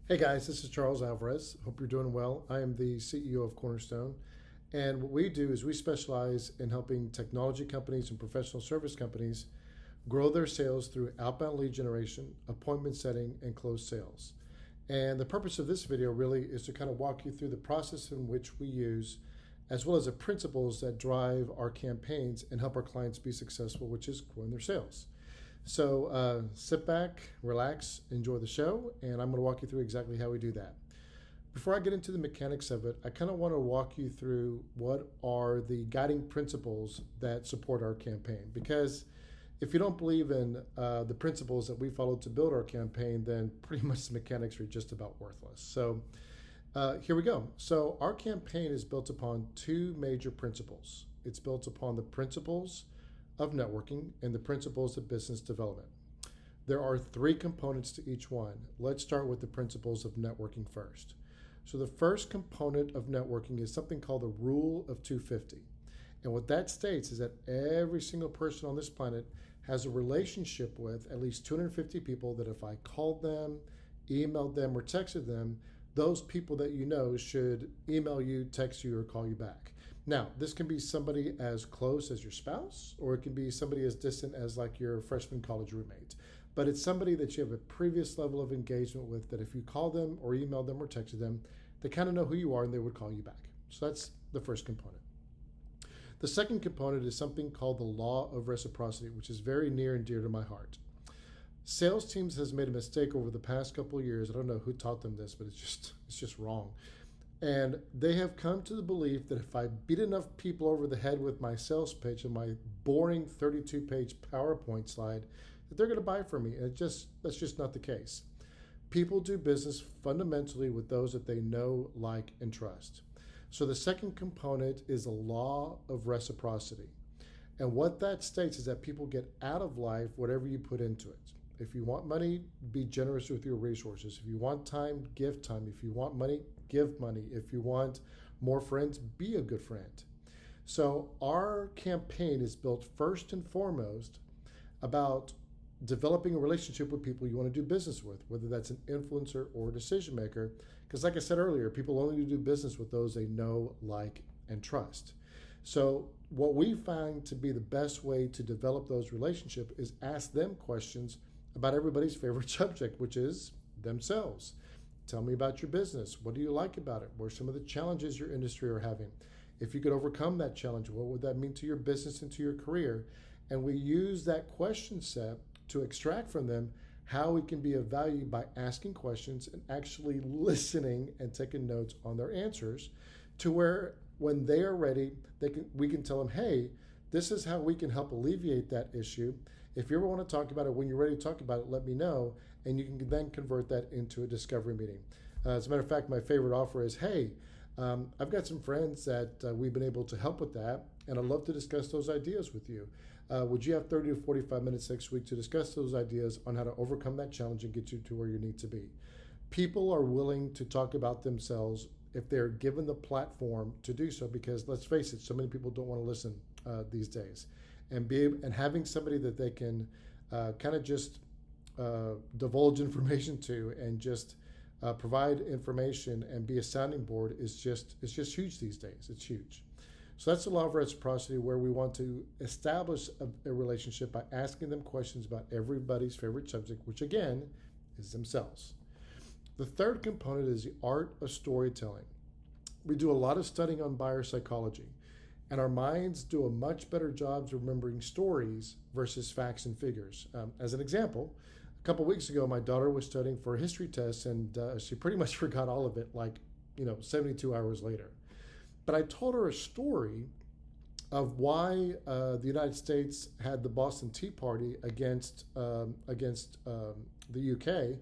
Hey guys, this is Charles Alvarez. Hope you're doing well. I am the CEO of Cornerstone. And what we do is we specialize in helping technology companies and professional service companies grow their sales through outbound lead generation, appointment setting, and closed sales. And the purpose of this video really is to kind of walk you through the process in which we use, as well as the principles that drive our campaigns and help our clients be successful, which is growing their sales. So sit back, relax, enjoy the show, and I'm going to walk you through exactly how we do that. Before I get into the mechanics of it, I kind of want to walk you through what are the guiding principles that support our campaign. Because if you don't believe in the principles that we follow to build our campaign, then pretty much the mechanics are just about worthless. So here we go. So our campaign is built upon two major principles. It's built upon the principles of networking and the principles of business development. There are three components to each one. Let's start with the principles of networking first. So the first component of networking is something called the Rule of 250. And what that states is that every single person on this planet has a relationship with at least 250 people that if I called them, emailed them, or texted them, those people that you know should email you, text you, or call you back. Now, this can be somebody as close as your spouse, or it can be somebody as distant as like your freshman college roommate. But it's somebody that you have a previous level of engagement with that if you call them or email them or texted them, they kind of know who you are and they would call you back. So that's the first component. The second component is something called the Law of Reciprocity, which is very near and dear to my heart. Sales teams has made a mistake over the past couple of years. I don't know who taught them this, but it's just wrong. And they have come to the belief that if I beat enough people over the head with my sales pitch and my boring 32-page PowerPoint slide, that they're going to buy from me. And that's just not the case. People do business fundamentally with those that they know, like, and trust. So the second component is the Law of Reciprocity. And what that states is that people get out of life whatever you put into it. If you want money, be generous with your resources. If you want time, give time. If you want money, give money. If you want more friends, be a good friend. So our campaign is built first and foremost about developing a relationship with people you want to do business with, whether that's an influencer or a decision maker. Because like I said earlier, people only do business with those they know, like, and trust. So what we find to be the best way to develop those relationships is ask them questions about everybody's favorite subject, which is themselves. Tell me about your business. What do you like about it? What are some of the challenges your industry are having? If you could overcome that challenge, what would that mean to your business and to your career? And we use that question set to extract from them how we can be of value by asking questions and actually listening and taking notes on their answers to where when they are ready, we can tell them, hey, this is how we can help alleviate that issue. If you ever want to talk about it, when you're ready to talk about it, let me know, and you can then convert that into a discovery meeting. As a matter of fact, my favorite offer is, hey, I've got some friends that we've been able to help with that, and I'd love to discuss those ideas with you. Would you have 30 to 45 minutes next week to discuss those ideas on how to overcome that challenge and get you to where you need to be? People are willing to talk about themselves if they're given the platform to do so, because let's face it, so many people don't want to listen these days. And having somebody that they can kind of just divulge information to and just provide information and be a sounding board it's just huge these days. It's huge. So that's the Law of Reciprocity, where we want to establish a relationship by asking them questions about everybody's favorite subject, which again is themselves. The third component is the art of storytelling. We do a lot of studying on buyer psychology, and our minds do a much better job of remembering stories versus facts and figures. As an example, a couple weeks ago, my daughter was studying for a history test, and she pretty much forgot all of it, 72 hours later. But I told her a story of why the United States had the Boston Tea Party against the UK,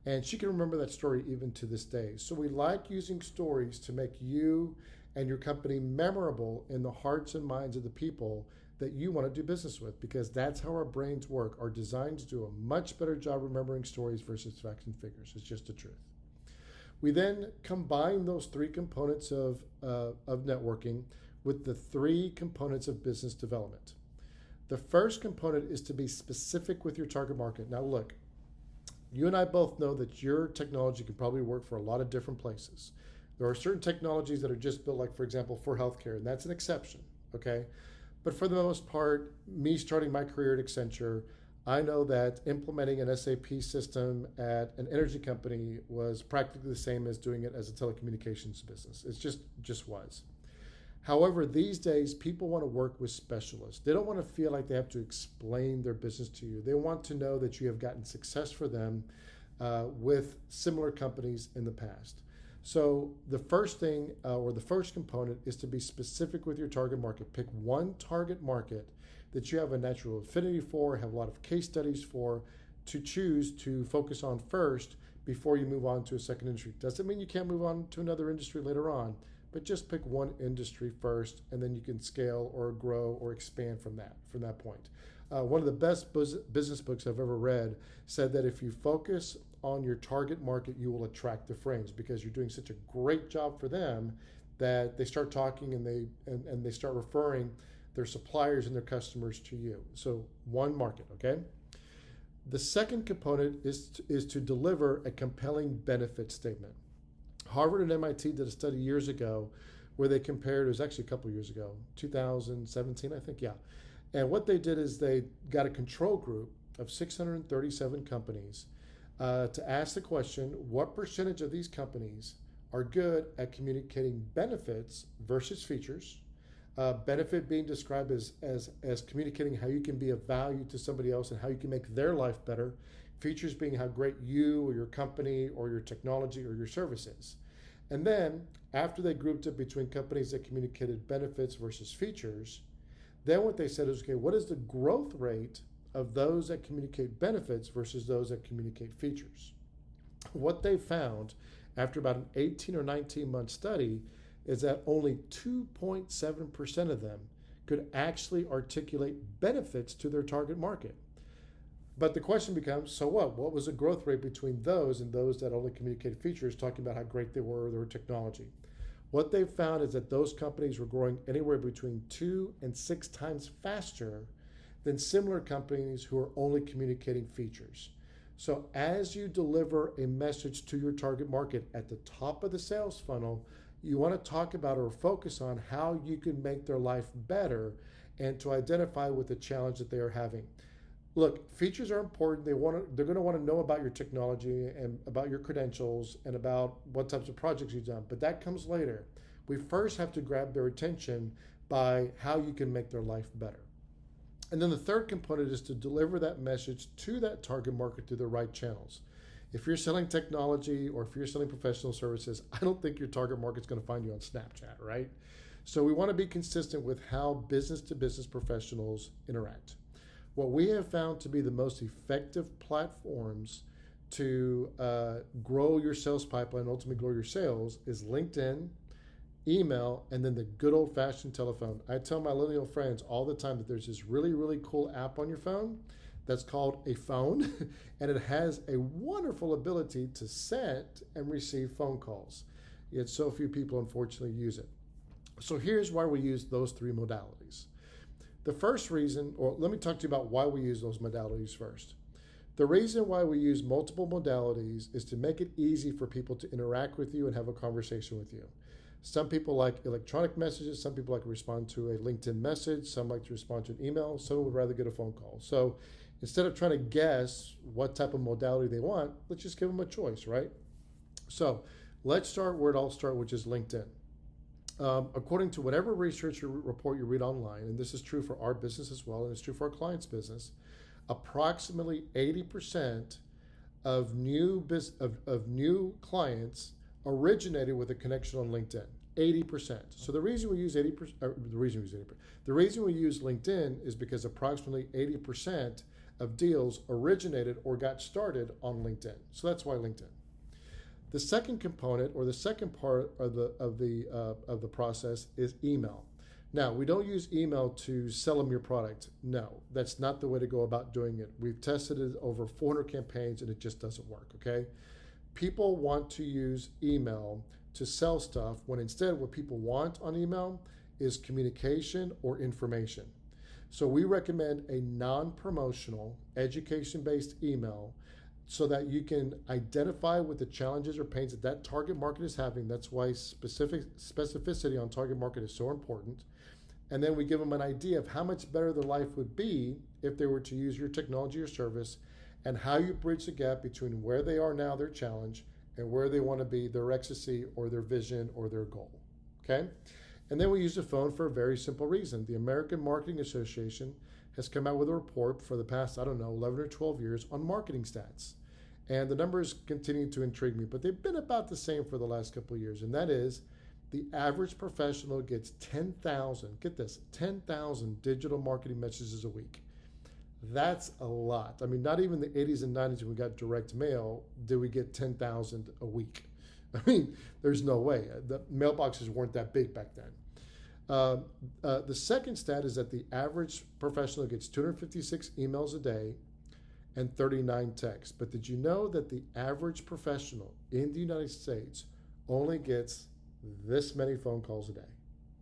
and she can remember that story even to this day. So we like using stories to make you and your company memorable in the hearts and minds of the people that you want to do business with, because that's how our brains work. Our designs do a much better job remembering stories versus facts and figures. It's just the truth. We then combine those three components of networking with the three components of business development. The first component is to be specific with your target market. Now look, You and I both know that your technology can probably work for a lot of different places. There are certain technologies that are just built, like, for example, for healthcare, and that's an exception, okay? But for the most part, me starting my career at Accenture, I know that implementing an SAP system at an energy company was practically the same as doing it as a telecommunications business. It's just was. However, these days, people want to work with specialists. They don't want to feel like they have to explain their business to you. They want to know that you have gotten success for them with similar companies in the past. So the first thing, or the first component, is to be specific with your target market. Pick one target market that you have a natural affinity for, have a lot of case studies for, to choose to focus on first before you move on to a second industry. Doesn't mean you can't move on to another industry later on, but just pick one industry first, and then you can scale or grow or expand from that point. One of the best business books I've ever read said that if you focus on your target market, you will attract the friends, because you're doing such a great job for them that they start talking and they start referring their suppliers and their customers to you. So one market, okay? The second component is to deliver a compelling benefit statement. Harvard and MIT did a study years ago where they compared, it was actually a couple years ago, 2017, I think, yeah. And what they did is they got a control group of 637 companies to ask the question, what percentage of these companies are good at communicating benefits versus features? Benefit being described as communicating how you can be of value to somebody else and how you can make their life better. Features being how great you or your company or your technology or your service is. And then after they grouped it between companies that communicated benefits versus features, then what they said is, okay, what is the growth rate of those that communicate benefits versus those that communicate features? What they found after about an 18 or 19 month study is that only 2.7% of them could actually articulate benefits to their target market. But the question becomes, so what? What was the growth rate between those and those that only communicated features, talking about how great they were, their technology? What they found is that those companies were growing anywhere between 2 and 6 times faster than similar companies who are only communicating features. So as you deliver a message to your target market at the top of the sales funnel, you want to talk about or focus on how you can make their life better and to identify with the challenge that they are having. Look, features are important. They're going to want to know about your technology and about your credentials and about what types of projects you've done, but that comes later. We first have to grab their attention by how you can make their life better. And then the third component is to deliver that message to that target market through the right channels. If you're selling technology or if you're selling professional services, I don't think your target market's going to find you on Snapchat, right? So we want to be consistent with how business-to-business professionals interact. What we have found to be the most effective platforms to grow your sales pipeline and ultimately grow your sales is LinkedIn, email, and then the good old-fashioned telephone. I tell my millennial friends all the time that there's this really, really cool app on your phone that's called a phone, and it has a wonderful ability to send and receive phone calls. Yet so few people, unfortunately, use it. So here's why we use those three modalities. The first reason, or let me talk to you about why we use those modalities first. The reason why we use multiple modalities is to make it easy for people to interact with you and have a conversation with you. Some people like electronic messages, some people like to respond to a LinkedIn message, some like to respond to an email, some would rather get a phone call. So instead of trying to guess what type of modality they want, let's just give them a choice, right? So let's start where it all starts, which is LinkedIn. According to whatever research report you read online, and this is true for our business as well, and it's true for our clients' business, approximately 80% of new clients originated with a connection on LinkedIn. 80%. So the reason we use 80%, the reason we use LinkedIn is because approximately 80% of deals originated or got started on LinkedIn. So that's why LinkedIn. The second component, or the second part of the process, is email. Now, we don't use email to sell them your product. No, that's not the way to go about doing it. We've tested it over 400 campaigns and it just doesn't work, okay? People want to use email to sell stuff when instead what people want on email is communication or information. So we recommend a non-promotional, education-based email so that you can identify what the challenges or pains that that target market is having. That's why specificity on target market is so important. And then we give them an idea of how much better their life would be if they were to use your technology or service, and how you bridge the gap between where they are now, their challenge, and where they want to be, their ecstasy or their vision or their goal. Okay? And then we use the phone for a very simple reason. The American Marketing Association has come out with a report for the past, 11 or 12 years on marketing stats. And the numbers continue to intrigue me, but they've been about the same for the last couple of years. And that is, the average professional gets 10,000, get this, 10,000 digital marketing messages a week. That's a lot. I mean, not even the 80s and 90s when we got direct mail did we get 10,000 a week. I mean, there's no way. The mailboxes weren't that big back then. The second stat is that the average professional gets 256 emails a day and 39 texts. But did you know that the average professional in the United States only gets this many phone calls a day?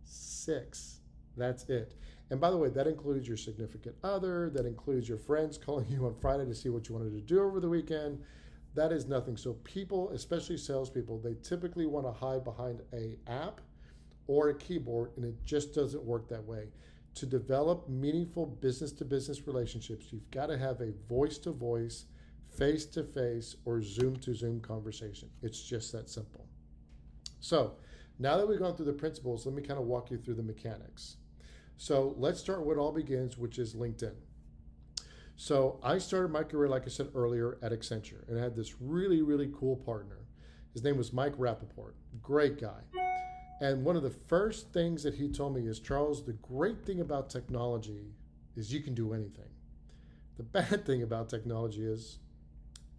6. That's it. And by the way, that includes your significant other, that includes your friends calling you on Friday to see what you wanted to do over the weekend. That is nothing. So people, especially salespeople, they typically want to hide behind an app or a keyboard, and it just doesn't work that way. To develop meaningful business-to-business relationships, you've got to have a voice-to-voice, face-to-face, or Zoom-to-Zoom conversation. It's just that simple. So now that we've gone through the principles, let me kind of walk you through the mechanics. So let's start where it all begins, which is LinkedIn. So I started my career, like I said earlier, at Accenture, and I had this really, really cool partner. His name was Mike Rappaport, great guy. And one of the first things that he told me is, Charles, the great thing about technology is you can do anything. The bad thing about technology is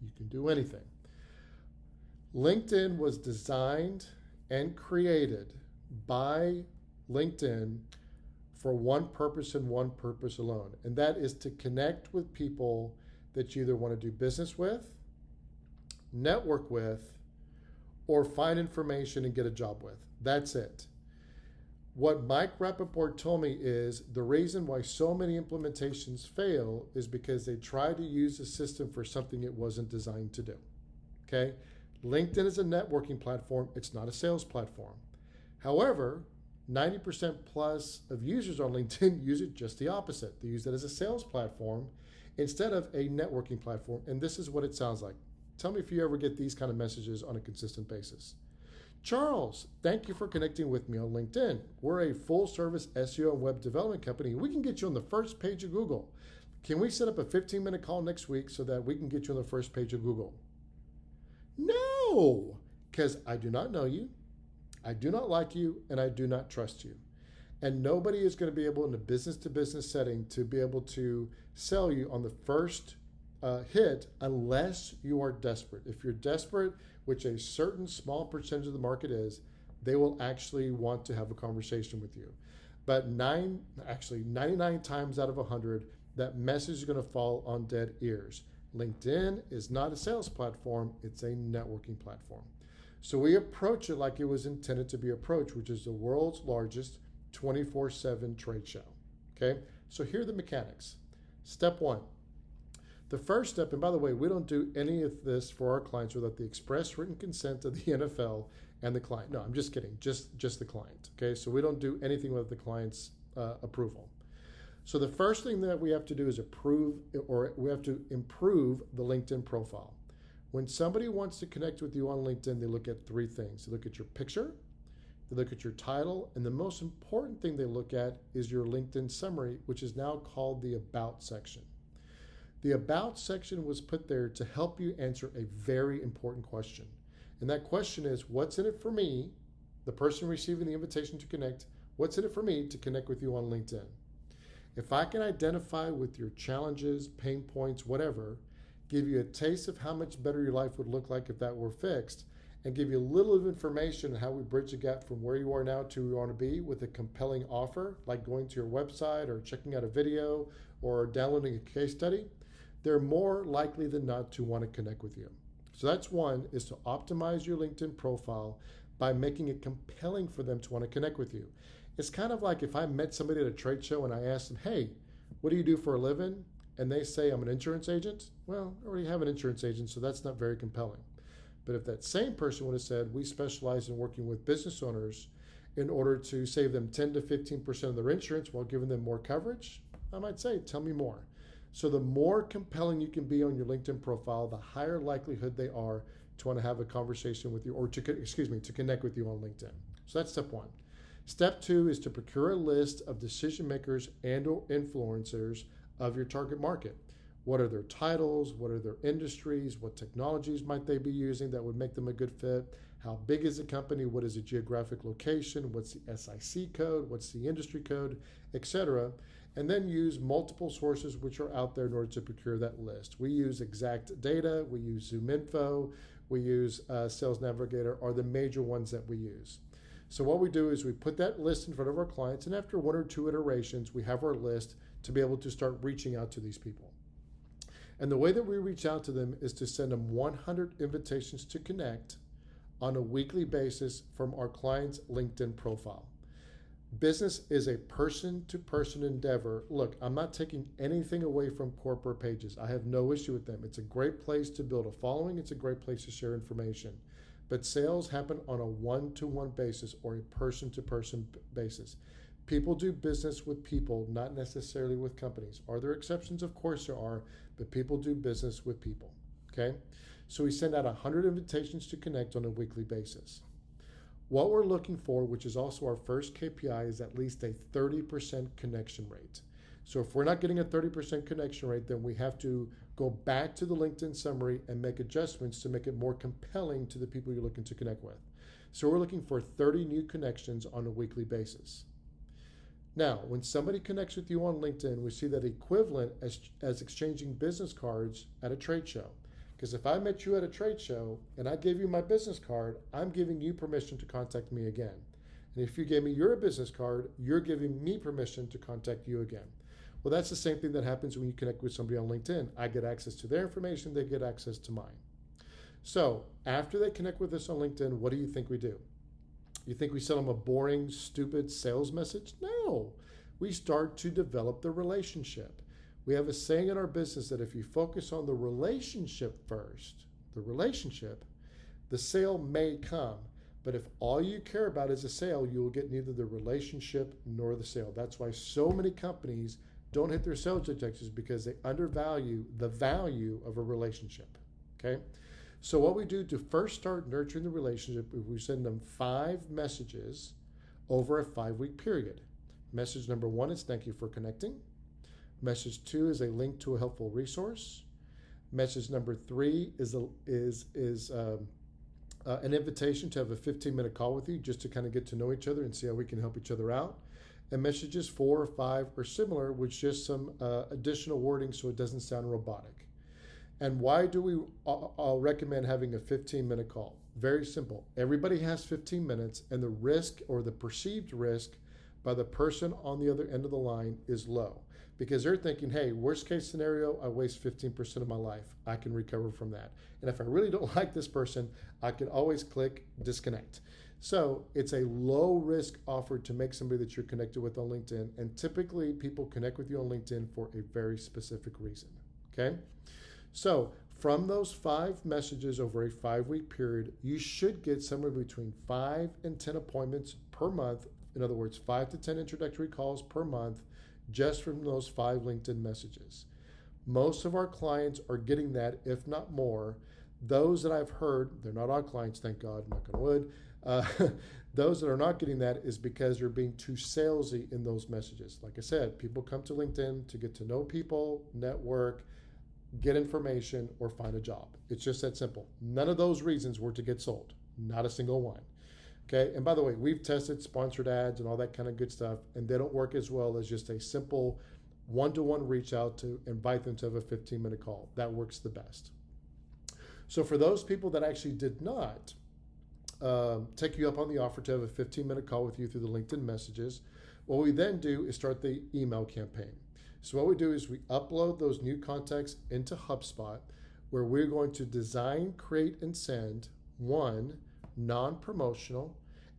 you can do anything. LinkedIn was designed and created by LinkedIn for one purpose and one purpose alone, and that is to connect with people that you either want to do business with, network with, or find information and get a job with. That's it. What Mike Rappaport told me is the reason why so many implementations fail is because they try to use the system for something it wasn't designed to do. Okay? LinkedIn is a networking platform. It's not a sales platform. However, 90% plus of users on LinkedIn use it just the opposite. They use it as a sales platform instead of a networking platform. And this is what it sounds like. Tell me if you ever get these kind of messages on a consistent basis. Charles, thank you for connecting with me on LinkedIn. We're a full service SEO and web development company. We can get you on the first page of Google. Can we set up a 15-minute call next week so that we can get you on the first page of Google? No, because I do not know you. I do not like you, and I do not trust you. And nobody is going to be able in a business-to-business setting to be able to sell you on the first hit unless you are desperate. If you're desperate, which a certain small percentage of the market is, they will actually want to have a conversation with you. But 99 times out of 100, that message is going to fall on dead ears. LinkedIn is not a sales platform, it's a networking platform. So we approach it like it was intended to be approached, which is the world's largest 24/7 trade show. Okay, so here are the mechanics. Step 1. The first step, and by the way, we don't do any of this for our clients without the express written consent of the NFL and the client. No, I'm just kidding, just the client. Okay, so we don't do anything without the client's approval. So the first thing that we have to do is we have to improve the LinkedIn profile. When somebody wants to connect with you on LinkedIn, they look at 3 things. They look at your picture, they look at your title, and the most important thing they look at is your LinkedIn summary, which is now called the About section. The About section was put there to help you answer a very important question. And that question is, what's in it for me, the person receiving the invitation to connect, what's in it for me to connect with you on LinkedIn? If I can identify with your challenges, pain points, whatever, give you a taste of how much better your life would look like if that were fixed, and give you a little of information on how we bridge the gap from where you are now to where you want to be with a compelling offer, like going to your website or checking out a video or downloading a case study, they're more likely than not to want to connect with you. So that's one, is to optimize your LinkedIn profile by making it compelling for them to want to connect with you. It's kind of like if I met somebody at a trade show and I asked them, hey, what do you do for a living? and they say, I'm an insurance agent, well, I already have an insurance agent, so that's not very compelling. But if that same person would have said, we specialize in working with business owners in order to save them 10 to 15% of their insurance while giving them more coverage, I might say, tell me more. So the more compelling you can be on your LinkedIn profile, the higher likelihood they are to want to have a conversation with you, or to connect with you on LinkedIn. So that's step one. Step two is to procure a list of decision makers and or influencers of your target market. What are their titles? What are their industries? What technologies might they be using that would make them a good fit? How big is the company? What is the geographic location? What's the SIC code? What's the industry code, etc.? And then use multiple sources which are out there in order to procure that list. We use Exact Data, we use ZoomInfo, we use Sales Navigator are the major ones that we use. So what we do is we put that list in front of our clients, and after one or two iterations, we have our list to be able to start reaching out to these people. And the way that we reach out to them is to send them 100 invitations to connect on a weekly basis from our client's LinkedIn profile. Business is a person-to-person endeavor. Look, I'm not taking anything away from corporate pages. I have no issue with them. It's a great place to build a following. It's a great place to share information. But sales happen on a one-to-one basis or a person-to-person basis. People do business with people, not necessarily with companies. Are there exceptions? Of course there are, but people do business with people, okay? So we send out 100 invitations to connect on a weekly basis. What we're looking for, which is also our first KPI, is at least a 30% connection rate. So if we're not getting a 30% connection rate, then we have to go back to the LinkedIn summary and make adjustments to make it more compelling to the people you're looking to connect with. So we're looking for 30 new connections on a weekly basis. Now, when somebody connects with you on LinkedIn, we see that equivalent as exchanging business cards at a trade show. Because if I met you at a trade show and I gave you my business card, I'm giving you permission to contact me again. And if you gave me your business card, you're giving me permission to contact you again. Well, that's the same thing that happens when you connect with somebody on LinkedIn. I get access to their information, they get access to mine. So after they connect with us on LinkedIn, what do you think we do? You think we send them a boring, stupid sales message? No, we start to develop the relationship. We have a saying in our business that if you focus on the relationship first, the sale may come. But if all you care about is a sale, you will get neither the relationship nor the sale. That's why so many companies don't hit their sales objectives, because they undervalue the value of a relationship, okay? So what we do to first start nurturing the relationship is we send them 5 messages over a 5-week period. Message number 1 is thank you for connecting. Message 2 is a link to a helpful resource. Message number 3 is an invitation to have a 15-minute call with you just to kind of get to know each other and see how we can help each other out. And messages 4 or 5 are similar with just some additional wording so it doesn't sound robotic. And why do we recommend having a 15-minute call? Very simple. Everybody has 15 minutes, and the risk or the perceived risk by the person on the other end of the line is low, because they're thinking, hey, worst case scenario, I waste 15% of my life. I can recover from that. And if I really don't like this person, I can always click disconnect. So it's a low risk offer to make somebody that you're connected with on LinkedIn. And typically people connect with you on LinkedIn for a very specific reason, okay? So from those 5 messages over a 5-week period, you should get somewhere between 5 and 10 appointments per month. In other words, 5 to 10 introductory calls per month just from those 5 LinkedIn messages. Most of our clients are getting that, if not more. Those that I've heard, they're not all clients, thank God, knock on wood. Those that are not getting that is because you're being too salesy in those messages. Like I said, people come to LinkedIn to get to know people, network, get information, or find a job. It's just that simple. None of those reasons were to get sold, not a single one. Okay, and by the way, we've tested sponsored ads and all that kind of good stuff, and they don't work as well as just a simple one-to-one reach out to invite them to have a 15-minute call. That works the best. So for those people that actually did not take you up on the offer to have a 15-minute call with you through the LinkedIn messages, what we then do is start the email campaign. So what we do is we upload those new contacts into HubSpot, where we're going to design, create, and send one non-promotional,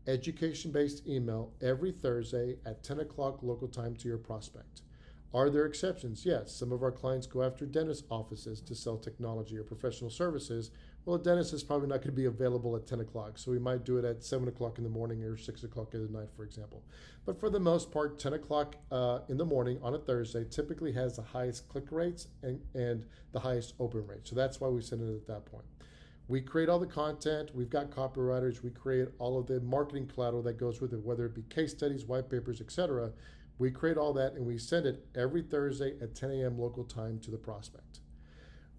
education-based email every Thursday at 10 o'clock local time to your prospect. Are there exceptions? Yes. Some of our clients go after dentist offices to sell technology or professional services. Well, a dentist is probably not going to be available at 10 o'clock, so we might do it at 7 o'clock in the morning or 6 o'clock at night, for example. But for the most part, 10 o'clock in the morning on a Thursday typically has the highest click rates and the highest open rate. So that's why we send it at that point. We create all the content. We've got copywriters. We create all of the marketing collateral that goes with it, whether it be case studies, white papers, etc. We create all that and we send it every Thursday at 10 a.m. local time to the prospect.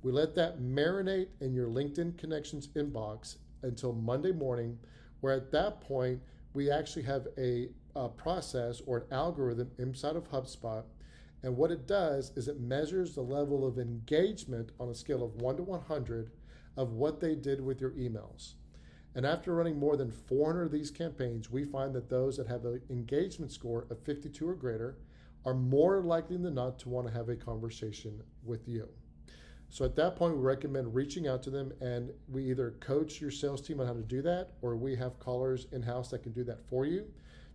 We let that marinate in your LinkedIn Connections inbox until Monday morning, where at that point, we actually have a process or an algorithm inside of HubSpot. And what it does is it measures the level of engagement on a scale of 1 to 100 of what they did with your emails. And after running more than 400 of these campaigns, we find that those that have an engagement score of 52 or greater are more likely than not to want to have a conversation with you. So at that point, we recommend reaching out to them, and we either coach your sales team on how to do that, or we have callers in-house that can do that for you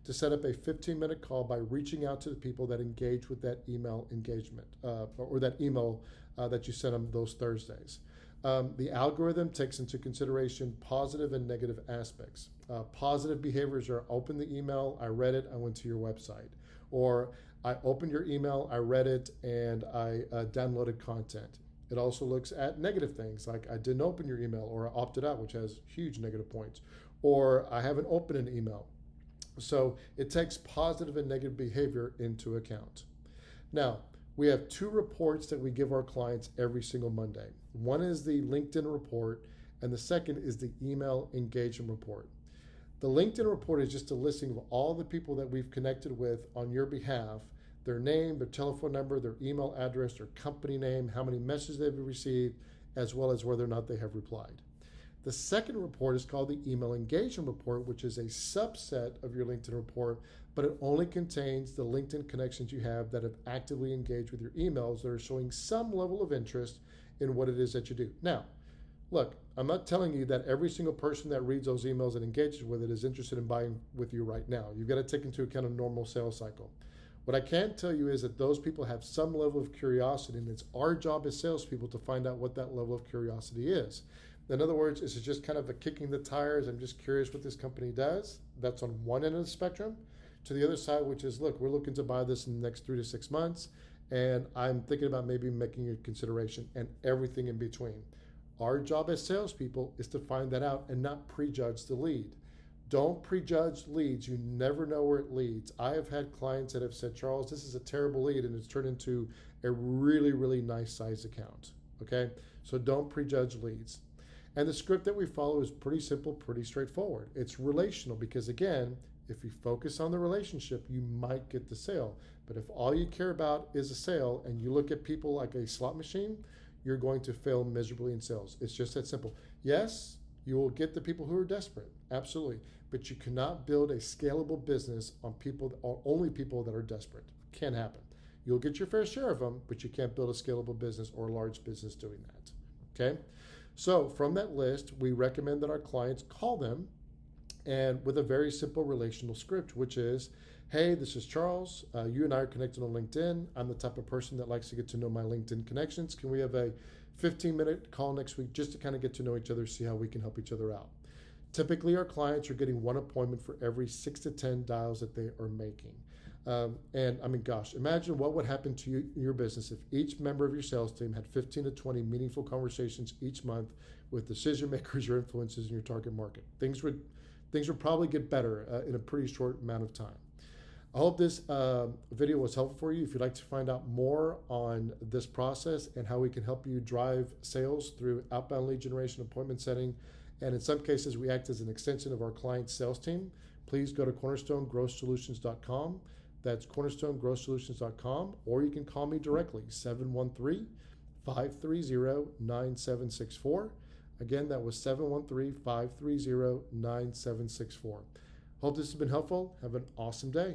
to set up a 15-minute call by reaching out to the people that engage with that email engagement or that email that you sent them those Thursdays. The algorithm takes into consideration positive and negative aspects. Positive behaviors are open the email, I read it, I went to your website. Or I opened your email, I read it, and I downloaded content. It also looks at negative things like I didn't open your email or I opted out, which has huge negative points. Or I haven't opened an email. So it takes positive and negative behavior into account. Now, we have 2 reports that we give our clients every single Monday. One is the LinkedIn report, and the second is the email engagement report. The LinkedIn report is just a listing of all the people that we've connected with on your behalf, their name, their telephone number, their email address, their company name, how many messages they've received, as well as whether or not they have replied. The second report is called the email engagement report, which is a subset of your LinkedIn report, but it only contains the LinkedIn connections you have that have actively engaged with your emails that are showing some level of interest in what it is that you do. Now, look, I'm not telling you that every single person that reads those emails and engages with it is interested in buying with you right now. You've got to take into account a normal sales cycle. What I can tell you is that those people have some level of curiosity, and it's our job as salespeople to find out what that level of curiosity is. In other words, is it just kind of a kicking the tires? I'm just curious what this company does. That's on one end of the spectrum. To the other side, which is, look, we're looking to buy this in the next 3 to 6 months, and I'm thinking about maybe making a consideration, and everything in between. Our job as salespeople is to find that out and not prejudge the lead. Don't prejudge leads. You never know where it leads. I have had clients that have said, Charles, this is a terrible lead, and it's turned into a really, really nice size account. Okay? So don't prejudge leads. And the script that we follow is pretty simple, pretty straightforward. It's relational because, again, if you focus on the relationship, you might get the sale. But if all you care about is a sale and you look at people like a slot machine, you're going to fail miserably in sales. It's just that simple. Yes, you will get the people who are desperate, absolutely. But you cannot build a scalable business on people, or only people that are desperate. Can't happen. You'll get your fair share of them, but you can't build a scalable business or a large business doing that. Okay? So from that list, we recommend that our clients call them and with a very simple relational script, which is, hey, this is Charles. You and I are connected on LinkedIn. I'm the type of person that likes to get to know my LinkedIn connections. Can we have a 15-minute call next week just to kind of get to know each other, see how we can help each other out? Typically, our clients are getting 1 appointment for every 6 to 10 dials that they are making. And I mean, gosh, imagine what would happen to your business if each member of your sales team had 15 to 20 meaningful conversations each month with decision makers or influencers in your target market. Things would probably get better in a pretty short amount of time. I hope this video was helpful for you. If you'd like to find out more on this process and how we can help you drive sales through outbound lead generation, appointment setting, and in some cases we act as an extension of our client's sales team, please go to cornerstonegrowthsolutions.com. That's cornerstonegrowthsolutions.com, or you can call me directly, 713-530-9764. Again, that was 713-530-9764. Hope this has been helpful. Have an awesome day.